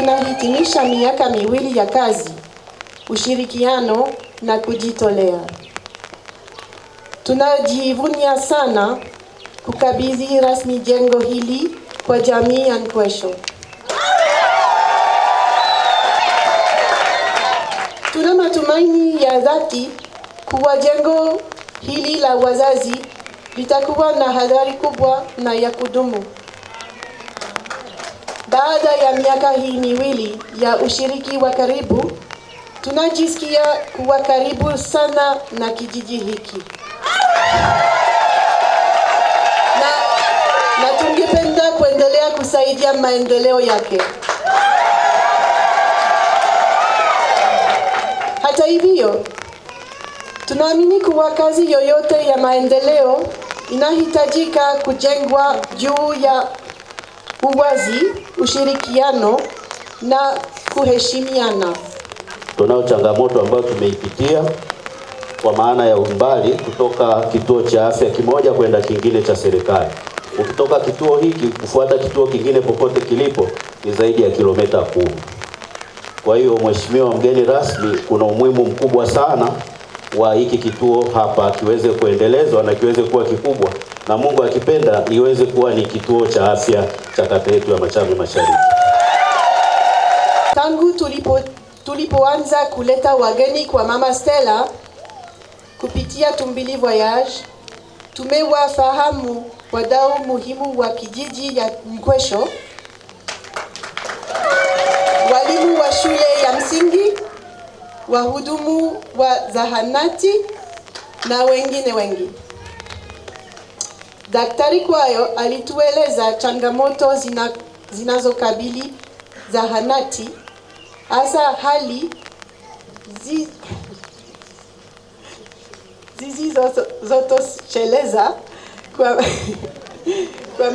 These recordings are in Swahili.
tunahitimisha miaka miwili ya kazi, ushirikiano na kujitolea. Tunajivunia sana kukabidhi rasmi jengo hili kwa jamii ya Nkwesho. Tuna matumaini ya dhati kuwa jengo hili la wazazi litakuwa na hadhari kubwa na ya kudumu. Baada ya miaka hii miwili ya ushiriki wa karibu, tunajisikia kuwa karibu sana na kijiji hiki. Na tungependa kuendelea kusaidia maendeleo yake. Hata hivyo, tunaamini kuwa kazi yoyote ya maendeleo inahitajika kujengwa juu ya uwazi, ushirikiano na kuheshimiana. Tunao changamoto ambayo tumeipitia kwa maana ya umbali kutoka kituo cha afya kimoja kwenda kingine cha serikali. Ukitoka kituo hiki kufuata kituo kingine popote kilipo ni zaidi ya kilomita 10. Kwa hiyo Mheshimiwa mgeni rasmi, kuna umuhimu mkubwa sana wa hiki kituo hapa kiweze kuendelezwa na kiweze kuwa kikubwa, na Mungu akipenda iweze kuwa ni kituo cha afya cha kata yetu ya Machame Mashariki. Tangu tulipoanza kuleta wageni kwa Mama Stella kupitia Tumbili Voyage, tumewafahamu wadau muhimu wa kijiji ya Nkwesho, walimu wa shule ya msingi, wahudumu wa zahanati na wengine wengi. Daktari Kwayo alitueleza changamoto zinazokabili zahanati, hasa hali zisizotosheleza kwa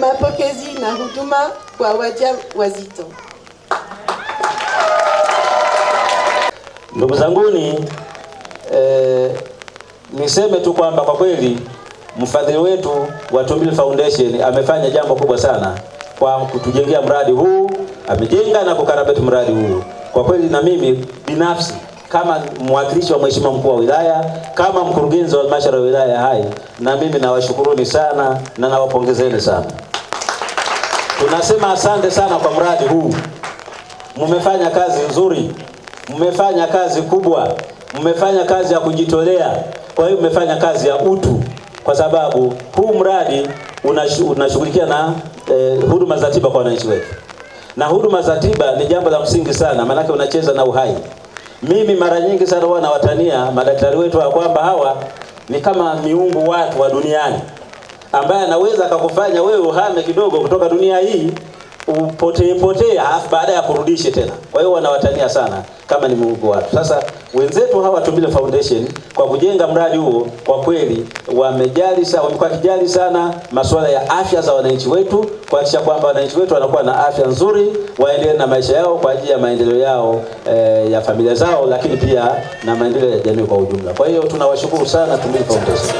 mapokezi na huduma kwa wajawazito. Ndugu zanguni, niseme tu kwamba kwa kweli mfadhili wetu wa Tumbili Foundation amefanya jambo kubwa sana kwa kutujengea mradi huu, amejenga na kukarabati mradi huu. Kwa kweli na mimi binafsi kama mwakilishi wa Mheshimiwa Mkuu wa Wilaya, kama mkurugenzi wa halmashauri ya wilaya Hai, na mimi nawashukuruni sana na nawapongezeni sana. Tunasema asante sana kwa mradi huu. Mmefanya kazi nzuri, mmefanya kazi kubwa, mmefanya kazi ya kujitolea. Kwa hiyo mmefanya kazi ya utu, kwa sababu huu mradi unashughulikia na huduma za tiba kwa wananchi wetu. Na huduma za tiba ni jambo la msingi sana, maana unacheza na uhai. Mimi mara nyingi sana huwa nawatania madaktari wetu wa kwamba hawa ni kama miungu watu wa duniani, ambaye anaweza akakufanya wewe uhame kidogo kutoka dunia hii upotee halafu baada ya kurudishe tena. Kwa hiyo wanawatania sana kama ni Mungu watu. Sasa wenzetu hawa Tumbili Foundation kwa kujenga mradi huo, kwa kweli wamekuwa kijali sana masuala ya afya za wananchi wetu, kuhakikisha kwamba wananchi wetu wanakuwa na afya nzuri, waendelee na maisha yao kwa ajili ya maendeleo yao ya familia zao, lakini pia na maendeleo ya jamii kwa ujumla. Kwa hiyo tunawashukuru sana Tumbili Foundation.